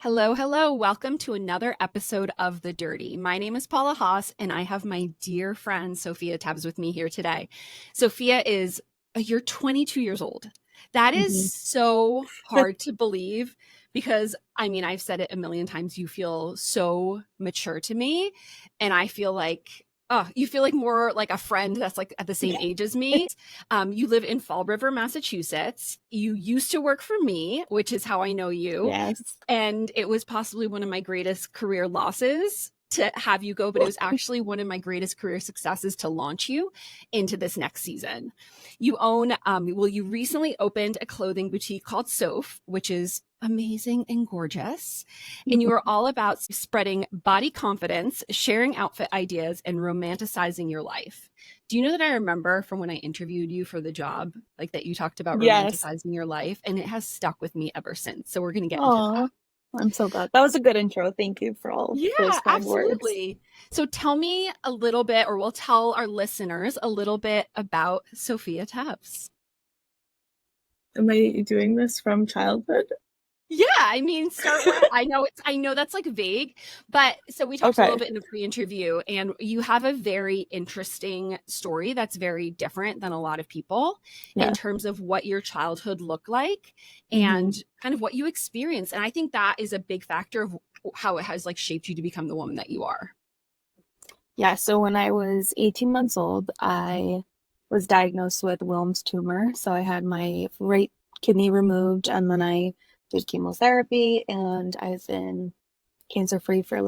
Hello, hello. Welcome to another episode of The Dirty. My name is Paula Hoss, and I have my dear friend Sophia Teves with me here today. Sophia you're 22 years old. That is Mhm. so hard to believe because, I've said it a million times. You feel so mature to me, and I feel like, oh, you feel like more like a friend that's like at the same age as me. You live in Fall River, Massachusetts. You used to work for me, which is how I know you. Yes. And it was possibly one of my greatest career losses to have you go, but it was actually one of my greatest career successes to launch you into this next season. You recently opened a clothing boutique called Soph, which is amazing and gorgeous. And you are all about spreading body confidence, sharing outfit ideas, and romanticizing your life. Do you know that I remember from when I interviewed you for the job, like that you talked about Yes. romanticizing your life, and it has stuck with me ever since. So we're going to get into that. Oh, I'm so glad. That was a good intro. Thank you for all those Yeah, kind words. absolutely. So tell me a little bit, or we'll tell our listeners a little bit about Sophia Teves. Am I doing this from childhood? Yeah, start where I know that's like vague, but so we talked a little Okay. bit in the pre-interview, and you have a very interesting story that's very different than a lot of people in Yeah. terms of what your childhood looked like and hmm kind of what you experienced. And I think that is a big factor of how it has like shaped you to become the woman that you are. Yeah. So when I was 18 months old, I was diagnosed with Wilms tumor. So I had my right kidney removed, and then I did chemotherapy, and I've been cancer free for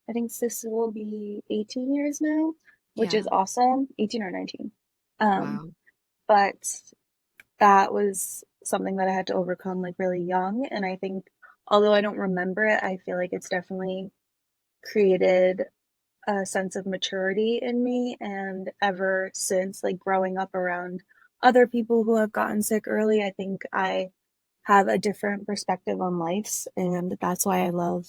I think this will be 18 years now, which Yeah. is awesome. 18 or 19. Um, Wow. but that was something that I had to overcome really young. And I think, although I don't remember it, I feel like it's definitely created a sense of maturity in me. And ever since, growing up around other people who have gotten sick early, I think I have a different perspective on life. And that's why I love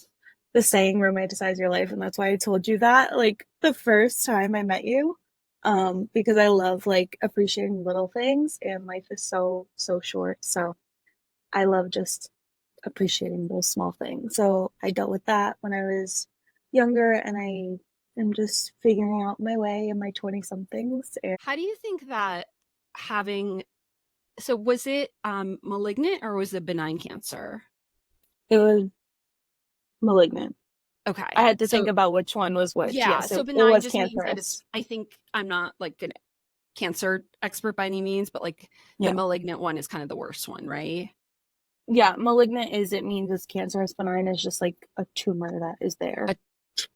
the saying, romanticize your life. And that's why I told you that, the first time I met you, because I love appreciating little things, and life is so, so short. So I love just appreciating those small things. So I dealt with that when I was younger, and I am just figuring out my way in my 20 somethings. And How do you think that having so was it malignant or was it benign cancer? it was malignant. I Okay. had to think about which one was which. Yeah, Yes, so it benign was just means that it's cancerous. I think I'm not like a cancer expert by any means, but like the Yeah. malignant one is kind of the worst one, right? Yeah, malignant it means it's cancerous. Benign is just like a tumor that is there. A,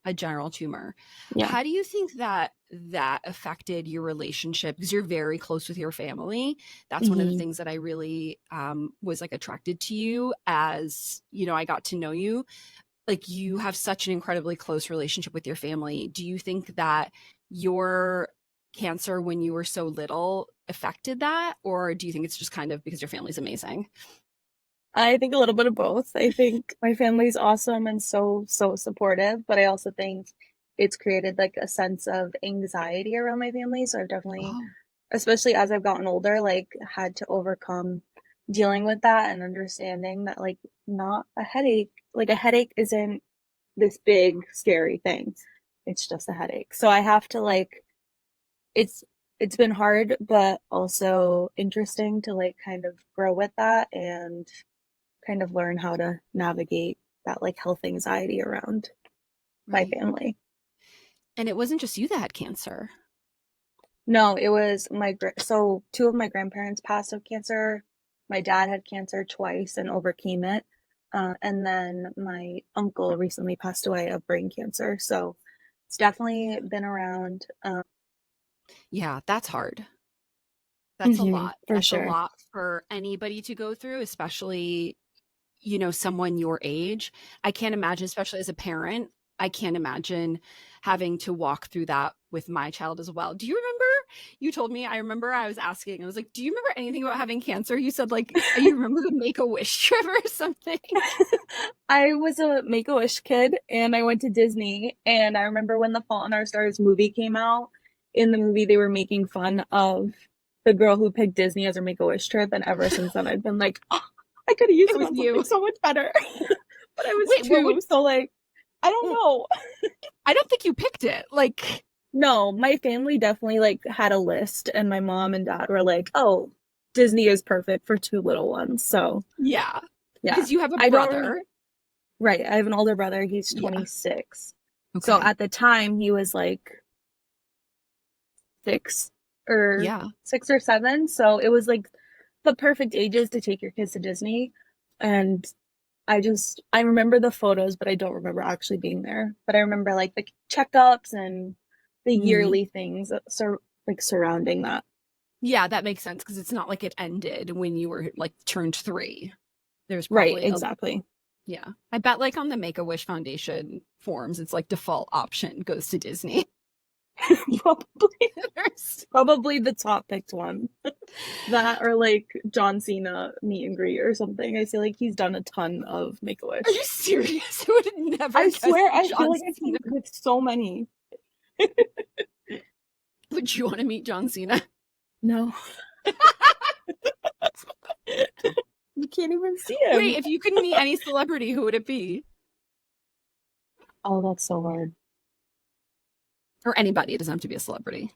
a general tumor. Yeah. How do you think that that affected your relationship? Because you're very close with your family. That's one of the hmm things that I really was like attracted to you as, I got to know you. Like you have such an incredibly close relationship with your family. Do you think that your cancer when you were so little affected that? Or do you think it's just kind of because your family's amazing? I think a little bit of both. I think my family's awesome and so, so supportive, but I also think it's created a sense of anxiety around my family. So I've definitely, Oh, especially as I've gotten older, had to overcome dealing with that and understanding that not a headache, a headache isn't this big scary thing. It's just a headache. So I have to it's it's been hard, but also interesting to kind of grow with that and kind of learn how to navigate that health anxiety around my right. family. And it wasn't just you that had cancer. No, it was so two of my grandparents passed of cancer. My dad had cancer twice and overcame it. And then my uncle recently passed away of brain cancer. So it's definitely been around. Yeah, that's hard. That's a lot. For That's a sure. lot for anybody to go through, especially, someone your age. I can't imagine, especially as a parent, I can't imagine having to walk through that with my child as well. Do you remember you told me? I remember I was asking, I was like, do you remember anything about having cancer? You said, like, you remember the Make a Wish trip or something? I was a Make-A-Wish kid, and I went to Disney, and I remember when the Fault in Our Stars movie came out. In the movie, they were making fun of the girl who picked Disney as her Make-A-Wish trip, and ever since then, I've been like, oh, I could have used It it was on something you. so much better. But I was Wait, what would, too. So like, I don't know. I don't think you picked it. Like, No, my family definitely like had a list, and my mom and dad were like, "Oh, Disney is perfect for two little ones." So yeah, yeah, because you have a I don't remember. brother. Right, I have an older brother. He's Yeah. 26. So Okay. at the time, he was like six or Yeah. 6 or 7. So it was like the perfect ages to take your kids to Disney. And I remember the photos, but I don't remember actually being there. But I remember like the checkups and the Mhm. yearly things like surrounding that. Yeah, that makes sense because it's not like it ended when you were like turned 3. There's Right, probably a, exactly. yeah. I bet like on the Make-A-Wish Foundation forms, it's like default option goes to Disney. Probably There's- probably the top picked one. That or like John Cena meet and greet or something. I feel like he's done a ton of Are you Make-A-Wish. serious? I would have never I guessed swear, I feel John like I've Cena. seen with so many. Would you want to meet John Cena? No. You can't even see Wait, him. if you could meet any celebrity, who would it be? Oh, that's so hard. Or anybody, it doesn't have to be a celebrity.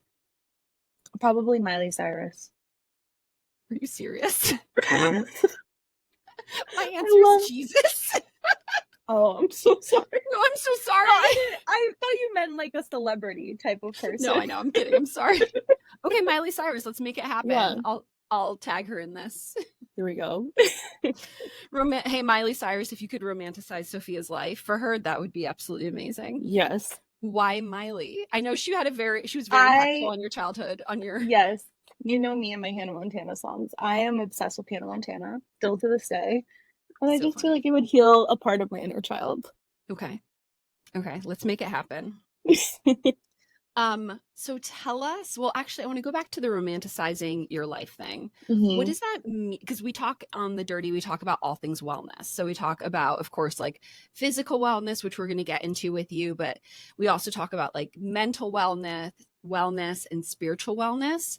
Probably Miley Cyrus. Are you serious? I My answer is love. Jesus. Oh, I'm so sorry. No, I'm so No, sorry. I thought you meant like a celebrity type of No, person. I know. I'm kidding. I'm sorry. Okay, Miley Cyrus, let's make it Yeah, happen. I'll tag her in this. here we go. Hey, Miley Cyrus, if you could romanticize Sophia's life for her, that would be absolutely amazing. Yes. Why Miley? I know she was very impactful I on your childhood, on your Yes, you know me and my Hannah Montana songs. I am obsessed with Hannah Montana still to this day, and I so just feel funny. like it would heal a part of my inner child. Okay. Okay, let's make it happen. So tell us, well, actually, I want to go back to the romanticizing your life thing. What Hmm. does that mean? Because we talk on the Dirty, we talk about all things wellness. So we talk about, of course, like physical wellness, which we're going to get into with you, but we also talk about like mental wellness and spiritual wellness.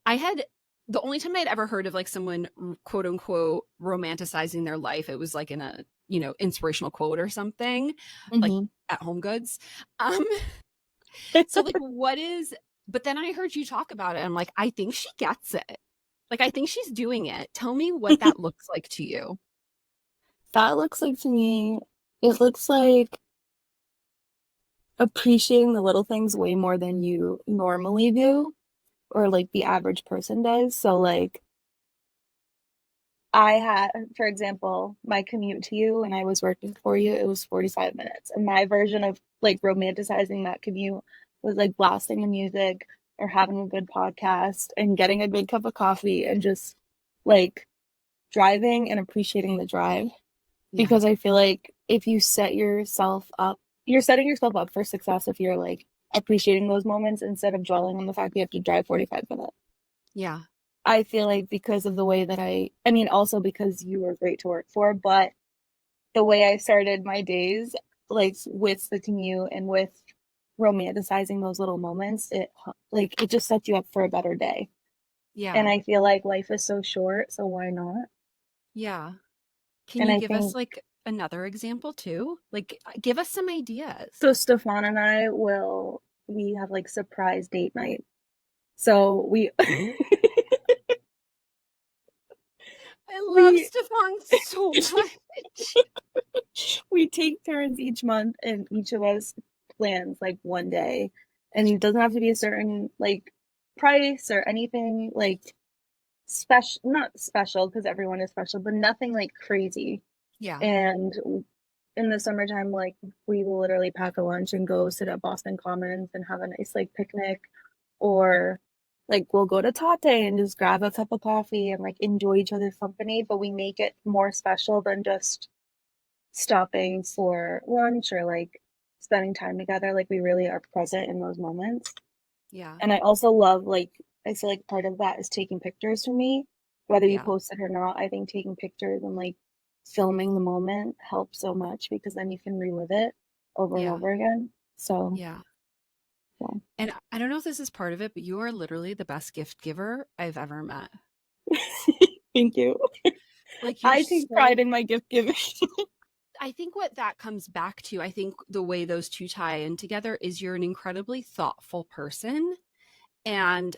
I had the only time I'd ever heard of like someone quote unquote romanticizing their life, it was like in a, inspirational quote or something, like Hmm. at Home Goods. Um, so like what is but then I heard you talk about it. I'm like, I think she gets it. Like I think she's doing it. Tell me what that looks like to you. That looks like to me, it looks like appreciating the little things way more than you normally do, or like the average person does. So like I had, for example, my commute to you when I was working for you, it was 45 minutes. And my version of like romanticizing that commute was like blasting the music or having a good podcast and getting a good cup of coffee and just like driving and appreciating the drive. Yeah. Because I feel like if you set yourself up, you're setting yourself up for success if you're like appreciating those moments instead of dwelling on the fact you have to drive 45 minutes. Yeah. I feel like because of the way that I mean, also because you were great to work for, but the way I started my days, like with the commute and with romanticizing those little moments, it just sets you up for a better day. And Yeah. I feel like life is so short, so why not? Yeah. Can And you I give us think like another example too? Like give us some ideas. so Stefan and we have like surprise date night. So we I love we Stefan so much. we take turns each month and each of us plans like one day. And it doesn't have to be a certain like price or anything like special, not special because everyone is special, but nothing like crazy. Yeah. And in the summertime, like we will literally pack a lunch and go sit at Boston Commons and have a nice like picnic, or like we'll go to Tate and just grab a cup of coffee and like enjoy each other's company, but we make it more special than just stopping for lunch or like spending time together. Like we really are present in those moments. Yeah. And I also love like I feel like part of that is taking pictures for me, whether you Yeah. post it or not. I think taking pictures and like filming the moment helps so much because then you can relive it over and Yeah. over again. So Yeah. yeah. And I don't know if this is part of it, but you are literally the best gift giver I've ever met. Thank you. Like you're I take pride so in my gift giving. I think what that comes back to, I think the way those two tie in together is you're an incredibly thoughtful person. And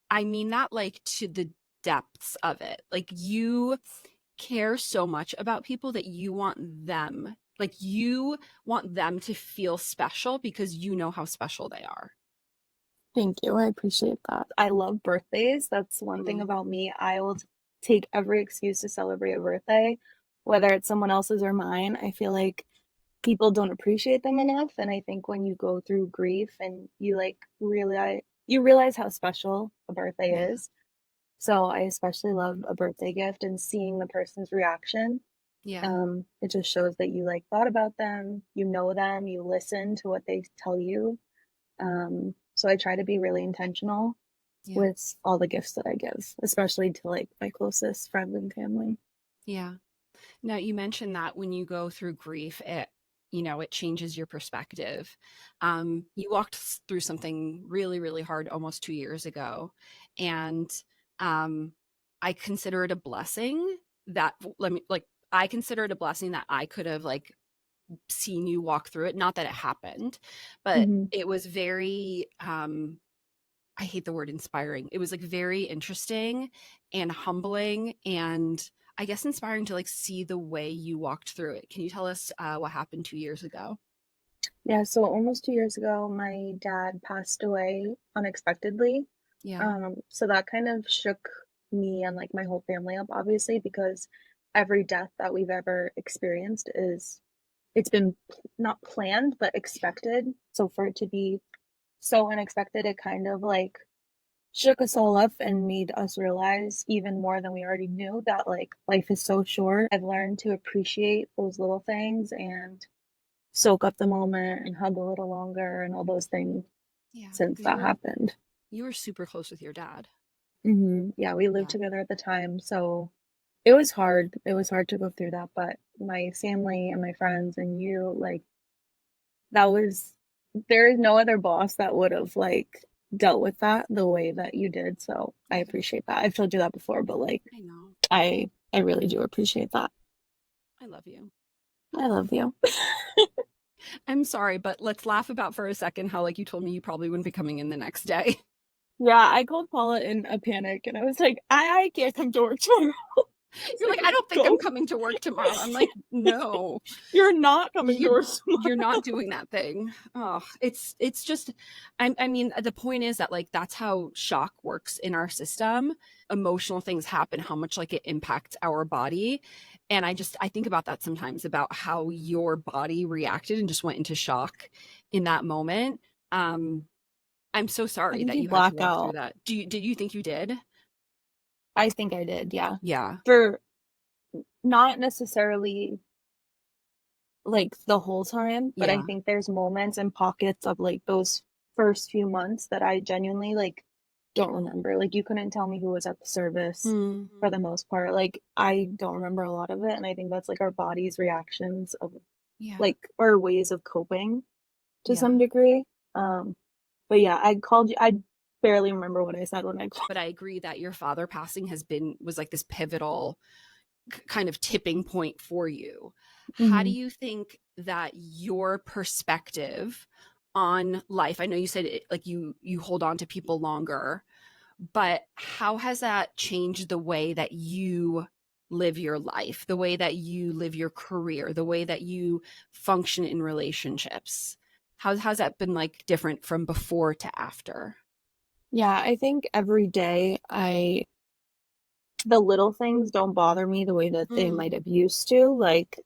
I mean that like to the depths of it. Like you care so much about people that you want them to feel special because you know how special they are. Thank you. I appreciate that. I love birthdays. That's one thing Mm, about me. I will take every excuse to celebrate a birthday, whether it's someone else's or mine. I feel like people don't appreciate them enough. And I think when you go through grief and you like realize how special a birthday yeah. is. So I especially love a birthday gift and seeing the person's reaction. Yeah. It just shows that you like thought about them, you listen to what they tell you. So I try to be really intentional Yeah. with all the gifts that I give, especially to like my closest friends and family. Yeah. Now, you mentioned that when you go through grief, it changes your perspective. You walked through something really, really hard almost 2 years ago. And um, I consider it a blessing that, I consider it a blessing that I could have like seen you walk through it. Not that it happened, but Hmm. it was very, I hate the word inspiring. It was like very interesting and humbling and I guess inspiring to like see the way you walked through it. Can you tell us what happened 2 years ago? Yeah, so almost 2 years ago, my dad passed away unexpectedly. Yeah. So that kind of shook me and like my whole family up, obviously, because every death that we've ever experienced it's been not planned, but expected. So for it to be so unexpected, it kind of like shook us all up and made us realize even more than we already knew that like life is so short. I've learned to appreciate those little things and soak up the moment and hug a little longer and all those things Yeah. since Because that happened. you were super close with your dad. Yeah, we lived Yeah. together at the time, so it was hard. It was hard to go through that, but my family and my friends and you, like, that was there is no other boss that would have like dealt with that the way that you did. So I Yeah. appreciate that. I've told you that before, but like I know. I really do appreciate that. I love you. I love you. I'm sorry, but let's laugh about for a second how like you told me you probably wouldn't be coming in the next day. Yeah, I called Paula in a panic and I was like, I can't come to work tomorrow. It's You're like, like, I don't think I'm go. coming to work tomorrow. I'm like, no. You're not coming to you work you're tomorrow. not doing that thing. Oh, it's just I mean the point is that like that's how shock works in our system. Emotional things happen, how much like it impacts our body. And I think about that sometimes about how your body reacted and just went into shock in that moment. um I'm so I sorry think that you you had to black walk through out. that. Did you think you did? I think I did, yeah. Yeah. For not necessarily like the whole time, but I Yeah. think there's moments and pockets of like those first few months that I genuinely like don't remember. Like you couldn't tell me who was at the service for Mhm. the most part. Like I don't remember a lot of it, and I think that's like our body's reactions of Yeah. like our ways of coping to Yeah. some degree. But yeah, I called you. I barely remember what I said when I called. But I agree that your father passing was like this pivotal kind of tipping point for you. How do Hmm. you think that your perspective on life, I know you said it, like you hold on to people longer, but how has that changed the way that you live your life, the way that you live your career, the way that you function in relationships? How's that been like different from before to after? Yeah, I think every day the little things don't bother me the way that they Mm, might have used to. Like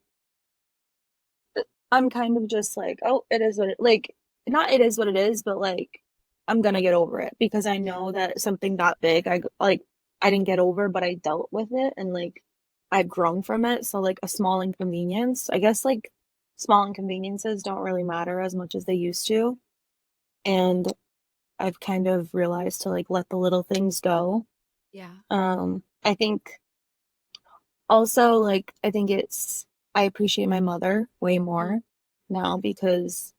I'm kind of just like, oh, it is what it like not it is what it is, but like I'm gonna get over it because I yeah. know that something that big I didn't get over, but I dealt with it and like I've grown from it. So like a small inconvenience, I guess like small inconveniences don't really matter as much as they used to. And I've kind of realized to like let the little things go. Yeah. I think also like I appreciate my mother way Mm, more now because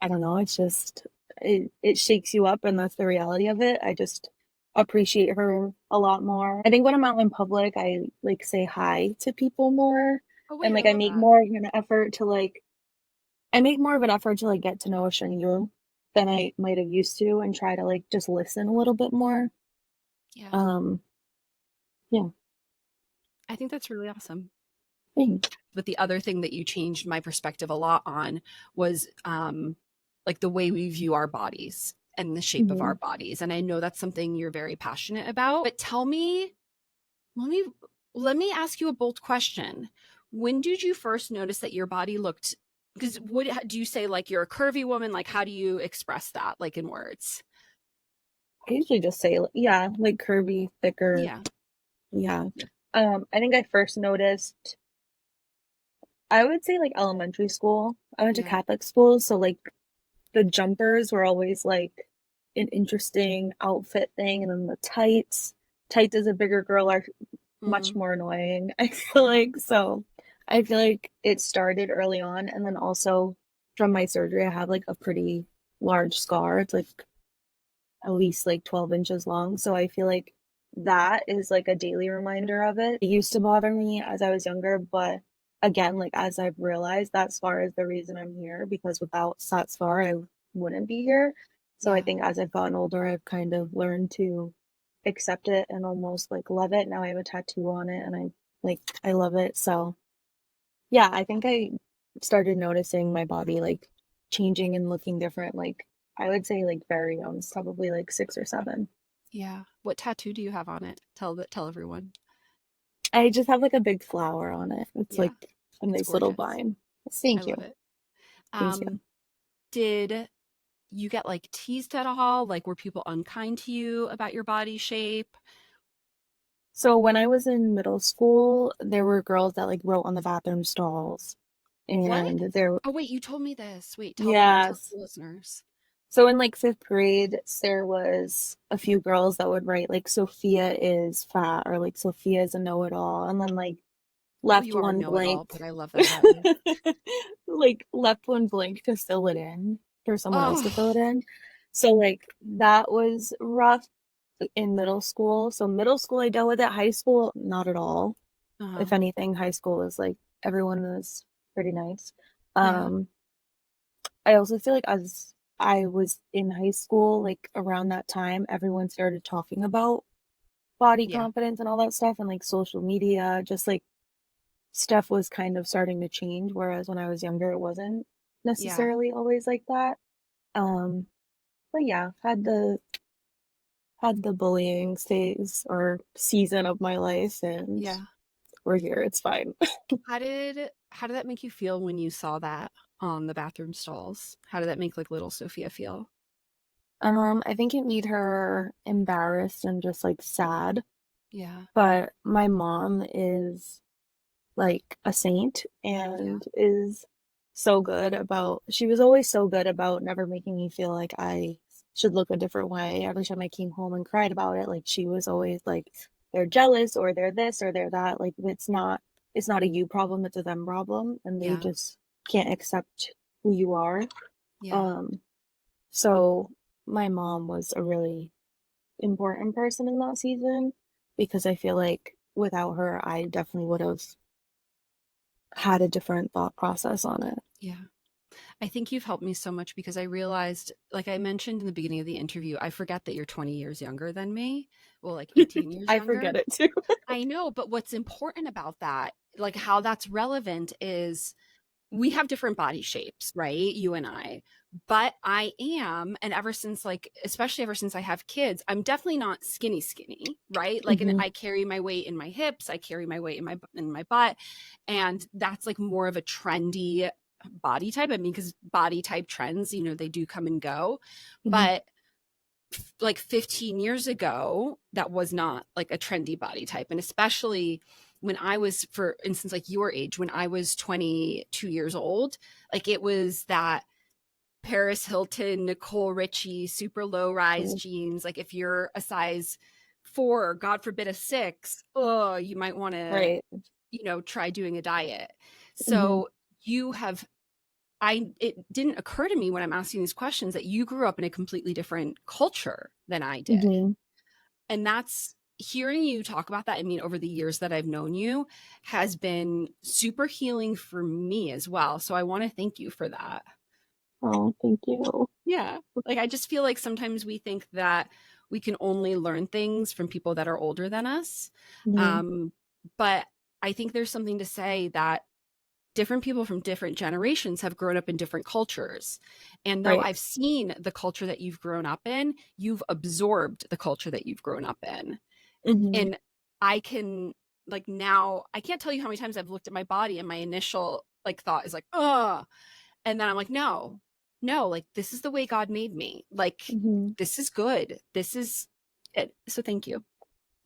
I don't know, it's just it shakes you up and that's the reality of it. I just appreciate her a lot more. I think when I'm out in public, I like say hi to people more. Oh And wait, I like I love make that. more of an effort to like I make more of an effort to like get to know a stranger than I might have used to and try to like just listen a little bit more. Yeah. Um, yeah, I think that's really awesome. thanks. But the other thing that you changed my perspective a lot on was like the way we view our bodies and the shape of our Mhm. bodies. And I know that's something you're very passionate about. But tell me, let me let me ask you a bold question. When did you first notice that your body looked, because what do you say, like you're a curvy woman? Like how do you express that like in words? I usually just say, yeah, like curvy, thicker. Yeah. Yeah. I think I first noticed, I would say like elementary school. I went to Yeah. Catholic school, so like the jumpers were always like an interesting outfit thing, and then the tights. Tights as a bigger girl are much Mm, more annoying, I feel like. So I feel like it started early on, and then also from my surgery, I have like a pretty large scar. It's like at least like 12 inches long. So I feel like that is like a daily reminder of it. It used to bother me as I was younger, but again, like as I've realized, that scar is the reason I'm here because without that scar, I wouldn't be here. So I yeah. think as I've gotten older, I've kind of learned to accept it and almost like love it. Now I have a tattoo on it and I love it. So yeah, I think I started noticing my body like changing and looking different. Like I would say like very young, probably like 6 or 7. Yeah. What tattoo do you have on it? Tell everyone. I just have like a big flower on it. It's Yeah. like a It's nice little gorgeous. vine. I Thank you. love it. Thank you. Um, did you get like teased at all? Like were people unkind to you about your body shape? So when I was in middle school, there were girls that like wrote on the bathroom stalls, What? and there, Oh wait, you told me this. Wait, tell yes. the listeners. So in like fifth grade, there was a few girls that would write like Sophia is fat or like Sophia is a know-it-all, and then like Oh, left you are one know it blank, all, but I love that about you. like left one blank to fill it in for someone else to fill it Oh, in. So like that was rough in middle school. So middle school I dealt with it. High school, not at all. uh-huh. If anything, high school is like everyone was pretty nice. Yeah, Um, I also feel like as I was in high school, like around that time, everyone started talking about body yeah, confidence and all that stuff and like social media, just like stuff was kind of starting to change, whereas when I was younger, it wasn't yeah, necessarily always like that. Um, but yeah, had the bullying phase or season of my life, and yeah. we're here. It's fine. How did that make you feel when you saw that on the bathroom stalls? How did that make like little Sophia feel? I think it made her embarrassed and just like sad. Yeah, But my mom is like a saint yeah, and is so good about she was always so good about never making me feel like I should look a different way. Every time I came home and cried about it, like she was always like they're jealous or they're this or they're that. Like it's not a you problem, it's a them problem and they yeah, just can't accept who you are. yeah, Um so my mom was a really important person in that season because I feel like without her I definitely would have had a different thought process on it. yeah. I think you've helped me so much because I realized, like I mentioned in the beginning of the interview, I forget that you're 20 years younger than me. Well, like 18 years I forget younger. it too. I know, but what's important about that, like how that's relevant is we have different body shapes, right? You and I. But I am, and ever since like, especially ever since I have kids, I'm definitely not skinny, skinny, right? Like, and Hmm. I carry my weight in my hips, I carry my weight in my butt, and that's like more of a trendy body type. I mean, because body type trends, they do come and go. Hmm. But like 15 years ago, that was not like a trendy body type. And especially when I was, for instance, like your age, when I was 22 years old, like it was that Paris Hilton, Nicole Richie, super low rise jeans. Like if you're a size 4, or God forbid a 6, oh, you might want to, Right. try doing a diet. Hmm. So you have it didn't occur to me when I'm asking these questions that you grew up in a completely different culture than I did. Hmm. And that's hearing you talk about that, I mean, over the years that I've known you has been super healing for me as well. So I want to thank you for that. Oh, thank you. Yeah. Like, I just feel like sometimes we think that we can only learn things from people that are older than us. Mhm. But I think there's something to say that different people from different generations have grown up in different cultures. And though Right. I've seen the culture that you've grown up in, you've absorbed the culture that you've grown up in. Mhm. And I can, like, now I can't tell you how many times I've looked at my body and my initial like thought is like, oh, and then I'm like, no, no, like, this is the way God made me. Like, Mhm. this is good. This is it. So thank you.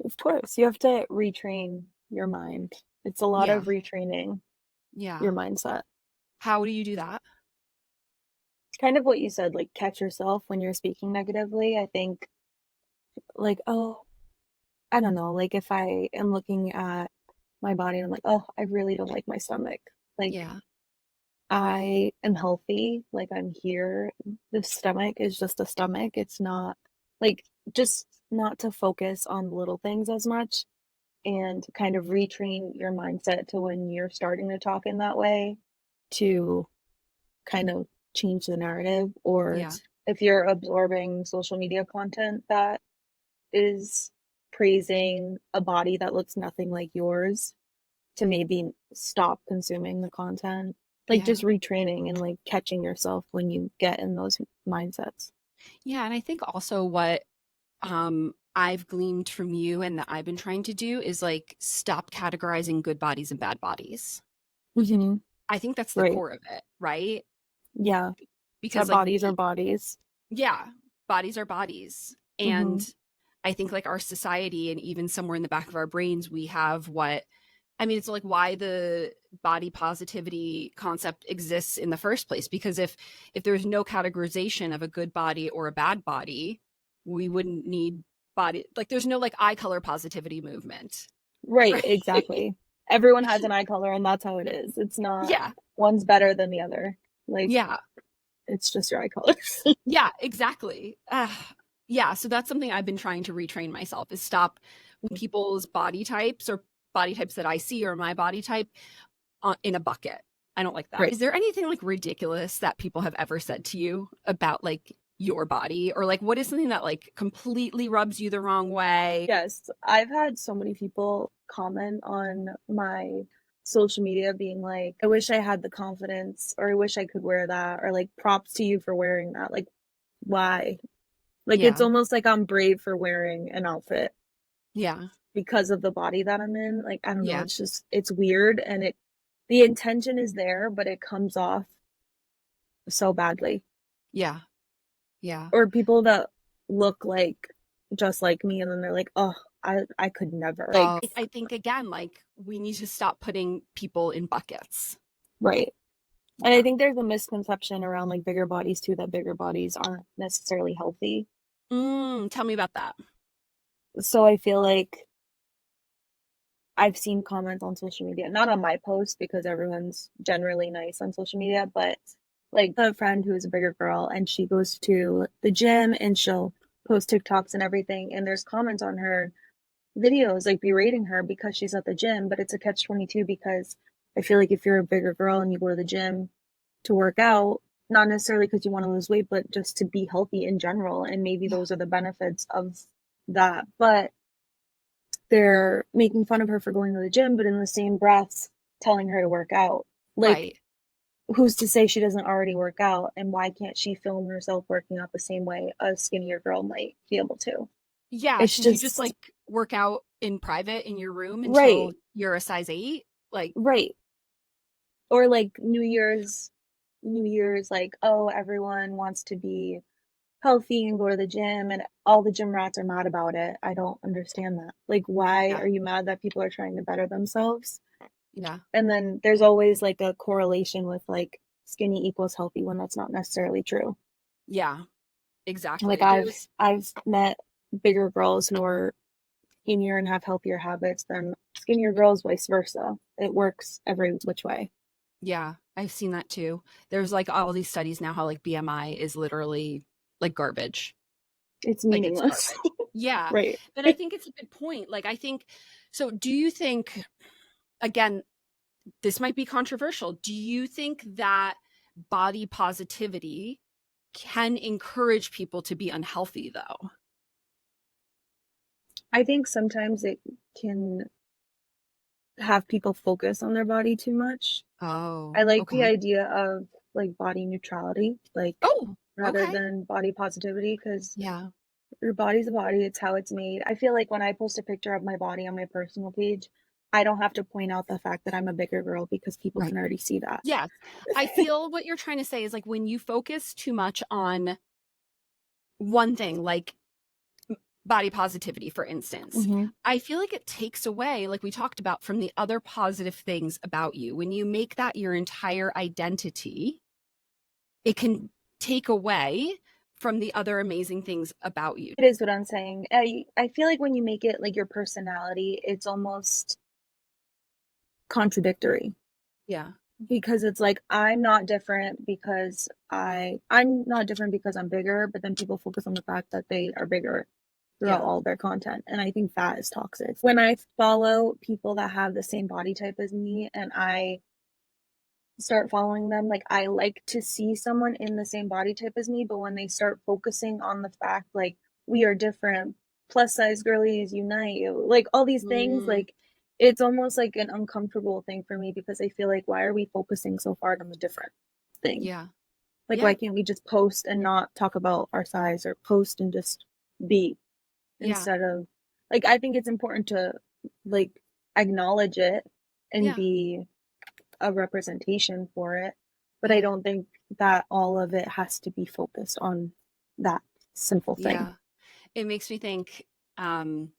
Of course, you have to retrain your mind. It's a lot Yeah. of retraining Yeah. your mindset. How do you do that? Kind of what you said, like, catch yourself when you're speaking negatively. I think, like, oh, I don't know, like, if I am looking at my body and I'm like, "Oh, I really don't like my stomach." Like, Yeah. I am healthy, like, I'm here. The stomach is just a stomach. It's not like, just not to focus on little things as much and kind of retrain your mindset to when you're starting to talk in that way to kind of change the narrative, or Yeah. if you're absorbing social media content that is praising a body that looks nothing like yours, to maybe stop consuming the content. Like, Yeah. just retraining and, like, catching yourself when you get in those mindsets. Yeah. And I think also what I've gleaned from you and that I've been trying to do is like stop categorizing good bodies and bad bodies. Mhm. I think that's the Right. core of it, right? Yeah. Because That like bodies are bodies. yeah, bodies are bodies. And Mhm. I think like our society and even somewhere in the back of our brains, we have what I mean, it's like why the body positivity concept exists in the first place. Because if there's no categorization of a good body or a bad body, we wouldn't need body like there's no like eye color positivity movement. Right, Right. exactly. Everyone has an eye color, and that's how it is. It's not Yeah. one's better than the other. Like, Yeah. it's just your eye color. Yeah, exactly. Yeah, so that's something I've been trying to retrain myself is stop people's body types or body types that I see or my body type in a bucket. I don't like that. Right. Is there anything like ridiculous that people have ever said to you about like your body or like what is something that like completely rubs you the wrong way? Yes, I've had so many people comment on my social media being like, "I wish I had the confidence," or "I wish I could wear that," or like, "Props to you for wearing that." Like, why? Like, it's Yeah. almost like I'm brave for wearing an outfit Yeah. because of the body that I'm in. Like, I don't know, Yeah. it's just it's weird, and it the intention is there, but it comes off so badly. Yeah. Yeah. Or people that look like just like me, and then they're like, "Oh, I could never." Oh, Like, I think again, like we need to stop putting people in buckets. right. And I Yeah. think there's a misconception around, like, bigger bodies too, that bigger bodies aren't necessarily healthy. Tell me about that. So I feel like I've seen comments on social media, not on my post because everyone's generally nice on social media, but, like, a friend who is a bigger girl, and she goes to the gym, and she'll post TikToks and everything, and there's comments on her videos, like, berating her because she's at the gym, but it's a catch-22 because I feel like if you're a bigger girl and you go to the gym to work out, not necessarily because you wanna lose weight, but just to be healthy in general, and maybe Yeah. those are the benefits of that, but they're making fun of her for going to the gym, but in the same breath telling her to work out. Like, Right. who's to say she doesn't already work out, and why can't she film herself working out the same way a skinnier girl might be able to? Yeah, It's shouldn't you just just like work out in private in your room until right, you're a size 8? Like, right. Or like New Year's, like, oh, everyone wants to be healthy and go to the gym, and all the gym rats are mad about it. I don't understand that. Like, why yeah, are you mad that people are trying to better themselves? yeah, And then there's always like a correlation with like skinny equals healthy when that's not necessarily true. yeah, Like, exactly. I've met bigger girls who are skinnier and have healthier habits than skinnier girls, vice versa. It works every which way. Yeah, I've seen that too. There's like all these studies now how like BMI is literally like garbage. It's Like it's meaningless. garbage. Yeah. Right. But I think it's a good point. Like, I think, so do you think, again, this might be controversial. Do you think that body positivity can encourage people to be unhealthy, though? I think sometimes it can have people focus on their body too much. Oh, I like the okay. idea of like body neutrality, like Oh, rather okay. than body positivity, because Yeah. your body's a body, it's how it's made. I feel like when I post a picture of my body on my personal page, I don't have to point out the fact that I'm a bigger girl because people Right. can already see that. Yes. I feel what you're trying to say is like when you focus too much on one thing, like body positivity, for instance, Mhm. I feel like it takes away, like we talked about, from the other positive things about you. When you make that your entire identity, it can take away from the other amazing things about you. It is what I'm saying. I feel like when you make it like your personality, it's almost contradictory Yeah. because it's like I'm not different because I'm not different because I'm bigger, but then people focus on the fact that they are bigger throughout Yeah. all their content. And I think that is toxic. When I follow people that have the same body type as me and I start following them, like I like to see someone in the same body type as me, but when they start focusing on the fact like we are different, plus size girlies unite, like all these things, Mm, like it's almost like an uncomfortable thing for me because I feel like why are we focusing so hard on the different thing? yeah. Like Yeah. why can't we just post and not talk about our size or post and just be Yeah. instead of like I think it's important to like acknowledge it and Yeah. be a representation for it, but I Yeah. don't think that all of it has to be focused on that simple thing. Yeah. It makes me think, um,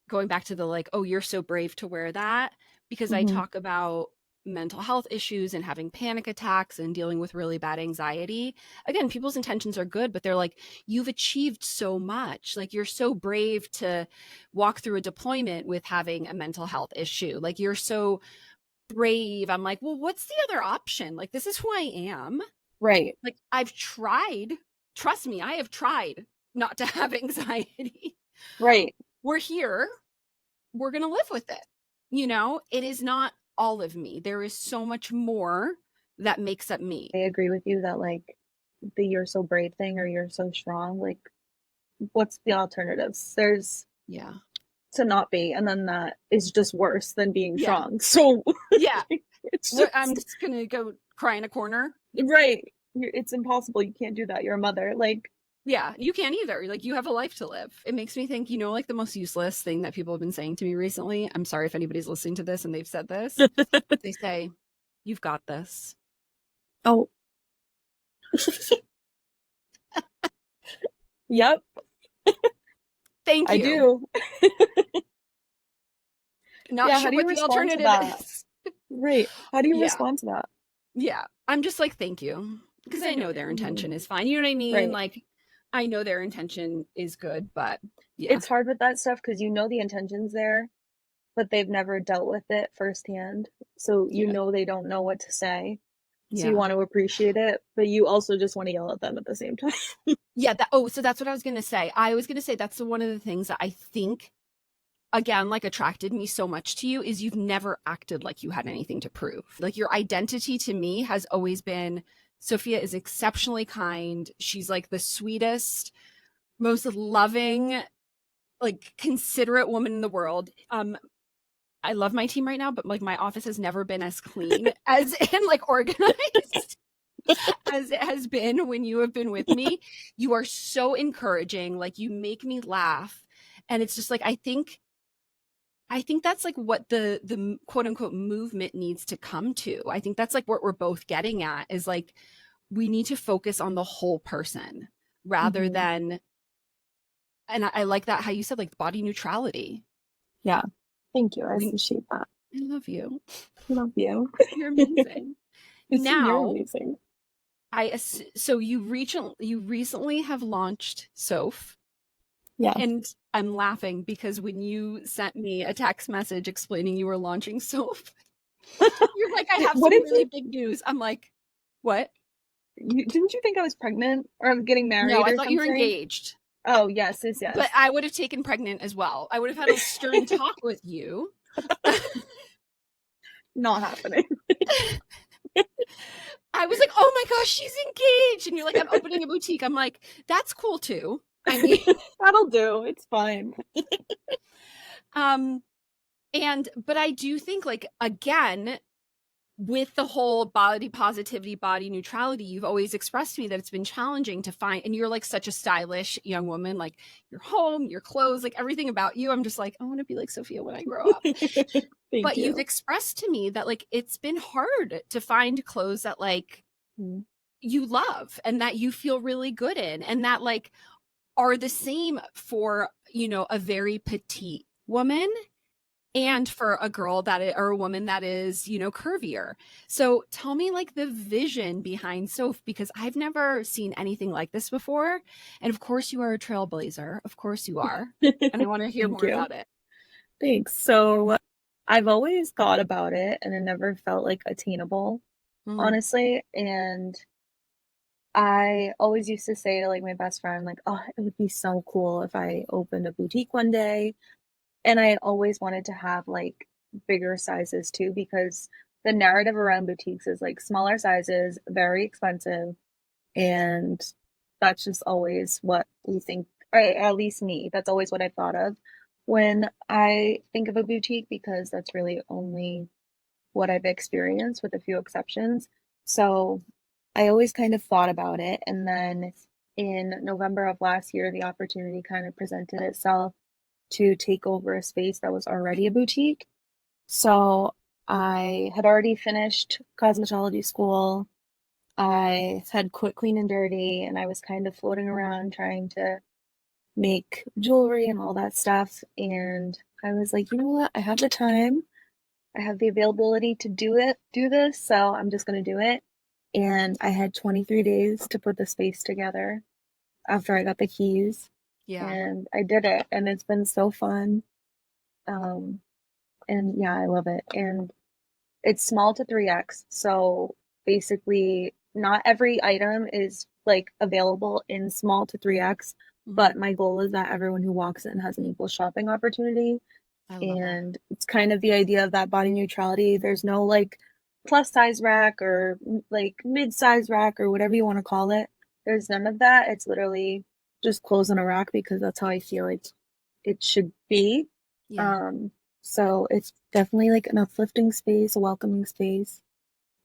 going back to the like, oh, you're so brave to wear that, because I Hmm. talk about mental health issues and having panic attacks and dealing with really bad anxiety. Again, people's intentions are good, but they're like, you've achieved so much. Like, you're so brave to walk through a deployment with having a mental health issue. Like, you're so brave. I'm like, well, what's the other option? Like, this is who I am. Right, Like, I've tried. Trust me, I have tried not to have anxiety. right. We're here, we're going to live with it. It is not all of me. There is so much more that makes up I me. agree with you that like the you're so brave thing or you're so strong, like what's the alternatives? There's Yeah. to not be, and then that is just worse than being Yeah. strong. So Yeah. it's I'm just just going to go cry in a corner. right. It's impossible. You can't do that. You're a mother. Like, Yeah, you can't either. Like, you have a life to live. It makes me think, like the most useless thing that people have been saying to me recently. I'm sorry if anybody's listening to this and they've said this. They say, "You've got this." oh, yep, Thank I you. do. Not Yeah, how sure do you what the respond to alternative that? is. Right. How do you Yeah. respond to that? Yeah. I'm just like, thank you. Because I know their Mhm. intention is fine. You know what I mean? Right. Like, I know their intention is good, but yeah. It's hard with that stuff because you know the intention's there, but they've never dealt with it firsthand. So you Yeah. know they don't know what to say. So you Yeah. want to appreciate it, but you also just want to yell at them at the same time. Yeah. So that's what I was going to say. I was going to say that's one of the things that I think, again, like attracted me so much to you is you've never acted like you had anything to prove. Like, your identity to me has always been Sophia is exceptionally kind. She's like the sweetest, most loving, like considerate woman in the world. I love my team right now, but like my office has never been as clean as and like organized as it has been when you have been with me. You are so encouraging. Like, you make me laugh. And it's just like, I think that's like what the quote unquote movement needs to come to. I think that's like what we're both getting at is like we need to focus on the whole person rather Hmm. than, and I like that how you said like body neutrality. Yeah. Thank you. I We appreciate that. I love you. I love you. You're amazing. You're Now, amazing. so you recently have launched Soph, Yeah. and I'm laughing because when you sent me a text message explaining you were launching Soph, you're like, I have What some did really big news. I'm like, what? didn't you think I was pregnant or I was getting No, married I or thought you were something? engaged. Oh, yes, yes, But yes. I would have taken pregnant as well. I would have had a stern talk with you. Not happening. I was like, oh my gosh, she's engaged. And you're like, I'm opening a boutique. I'm like, that's cool too. I mean, That'll do. It's fine. um, but I do think, like, again, with the whole body positivity, body neutrality, you've always expressed to me that it's been challenging to find, and you're like such a stylish young woman, like your home, your clothes, like everything about you. I'm just like, I want to be like Sophia when I grow up. Thank But you've you. expressed to me that like it's been hard to find clothes that like Mm. you love and that you feel really good in and that like are the same for, you know, a very petite woman and for a girl that or a woman that is, you know, curvier. So tell me like the vision behind Soph, because I've never seen anything like this before. And of course you are a trailblazer. Of course you are. And I want to hear Thank more you. about it. Thanks. So I've always thought about it and it never felt like attainable, Mm, honestly. And I always used to say to like my best friend, like, oh, it would be so cool if I opened a boutique one day. And I always wanted to have like bigger sizes too, because the narrative around boutiques is like smaller sizes, very expensive. And that's just always what we think, or at least me, that's always what I thought of when I think of a boutique, because that's really only what I've experienced with a few exceptions. So I always kind of thought about it. And then in November of last year, the opportunity kind of presented itself to take over a space that was already a boutique. So I had already finished cosmetology school. I had quit clean and dirty, and I was kind of floating around trying to make jewelry and all that stuff. And I was like, you know what? I have the time. I have the availability to do this, so I'm just going to do it. And I had 23 days to put the space together after I got the keys, yeah. and I did it, and it's been so fun. Um, and yeah, I love it. And it's small to 3X, so basically not every item is like available in small to 3X, Mm-hmm. but my goal is that everyone who walks in has an equal shopping opportunity. I love that. And it's kind of the idea of that body neutrality. There's no like plus size rack or like mid size rack or whatever you want to call it. There's none of that. It's literally just clothes on a rack, because that's how I feel like it should be. Yeah. Um, so it's definitely like an uplifting space, a welcoming space.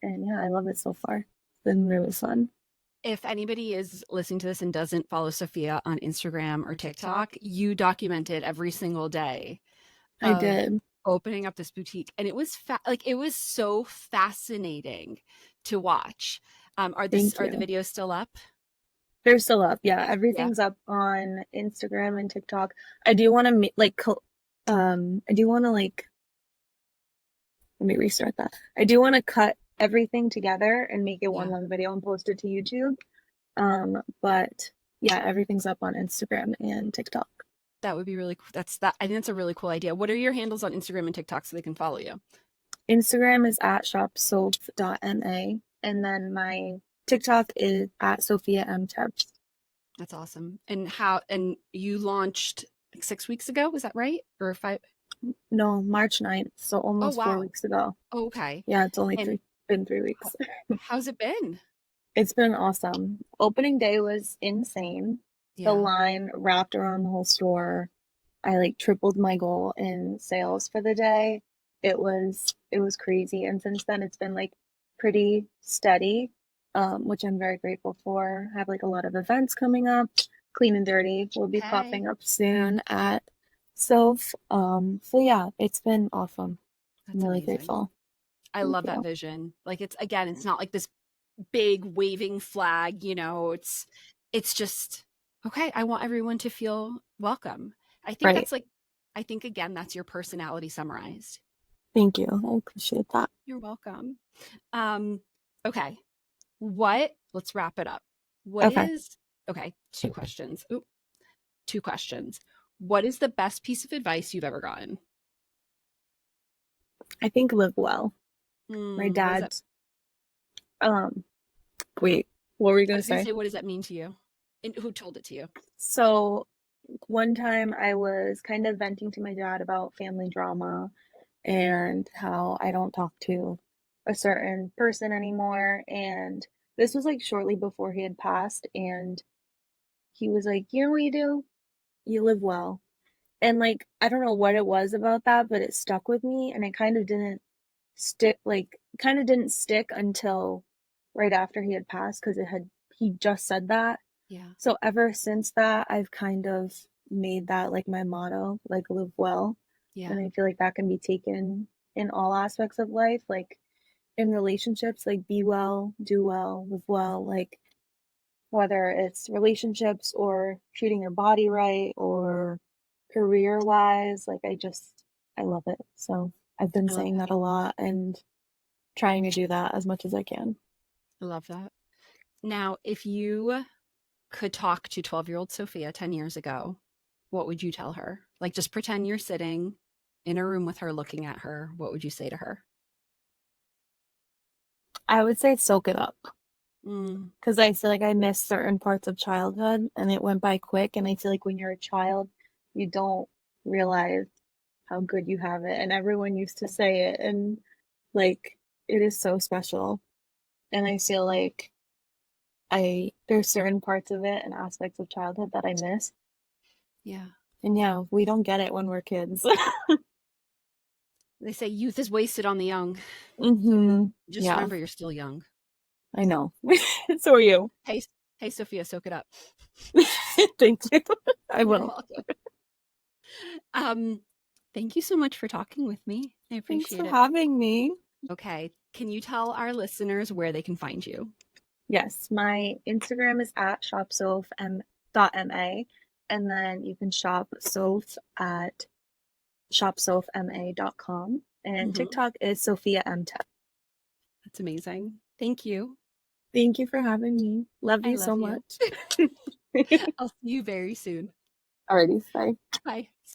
And yeah, I love it so far. It's been really fun. If anybody is listening to this and doesn't follow Sophia on Instagram or TikTok, you documented every single day I of did. opening up this boutique, and it was like it was so fascinating to watch. Thank Are the you. videos still up? They're still up. Yeah, Yeah. everything's up on Instagram and TikTok. I do want to I do want to like let me restart that. I do want to cut everything together and make it one Yeah. long video and post it to YouTube. But yeah, everything's up on Instagram and TikTok. That would be really cool. That. I think that's a really cool idea. What are your handles on Instagram and TikTok so they can follow you? Instagram is at shopsoph.ma, and then my TikTok is at Sophia M. Teves. That's awesome. And you launched like 6 weeks ago, was that right? Or five? No, March 9th, so Oh almost 4 wow. weeks ago. Oh, okay. Yeah, it's only And been 3 weeks. how, how's it been? It's been awesome. Opening day was insane. The Yeah. line wrapped around the whole store. I like tripled my goal in sales for the day. It was crazy. And since then it's been like pretty steady, which I'm very grateful for. I have like a lot of events coming up. Clean and Dirty will be Hey, popping up soon at Soph. So yeah, it's been awesome. I'm that's really amazing. grateful. I Thank love that you. vision. Like it's again, it's not like this big waving flag, you know, it's just okay, I want everyone to feel welcome. I think Right. that's like I think again that's your personality summarized. Thank you. I appreciate that. You're welcome. Um okay. What let's wrap it up. What Okay. is okay, two questions. Oop, two questions. What is the best piece of advice you've ever gotten? I think live well. My What is that? dad's um wait, what were you I gonna was gonna say? say, what does that mean to you? And who told it to you? So one time I was kind of venting to my dad about family drama and how I don't talk to a certain person anymore. And this was like shortly before he had passed. And he was like, you know what you do? You live well. And like, I don't know what it was about that, but it stuck with me. And it kind of didn't stick until right after he had passed because he just said that. Yeah. So ever since that, I've kind of made that like my motto, like live well. Yeah. And I feel like that can be taken in all aspects of life, like in relationships, like be well, do well, live well, like whether it's relationships or treating your body right or career wise, like I love it. So I've been I love saying that a lot and trying to do that as much as I can. I love that. Now, if you could talk to 12-year-old Sophia 10 years ago, what would you tell her? Like, just pretend you're sitting in a room with her, looking at her. What would you say to her? I would say soak it up. Mm, Because I feel like I missed certain parts of childhood and it went by quick. And I feel like when you're a child, you don't realize how good you have it. And everyone used to say it. And like, it is so special. And I feel like there's certain parts of it and aspects of childhood that I miss. yeah. And yeah, we don't get it when we're kids. They say youth is wasted on the young. Mm-hmm. Just Yeah, remember, you're still young. I know. So are you. Hey, hey, Sophia, soak it up. Thank you. I You're will. welcome. Um, Thank you so much for talking with me. I Thanks appreciate for it. having me. Okay. Can you tell our listeners where they can find you? Yes, my Instagram is at shopsoph.ma, and then you can shop Soph at shopsophma.com, and Mhm. TikTok is Sophia M. Teves. That's amazing. Thank you. Thank you for having me. Love I you love so you. much. I'll see you very soon. Alrighty, bye. Bye.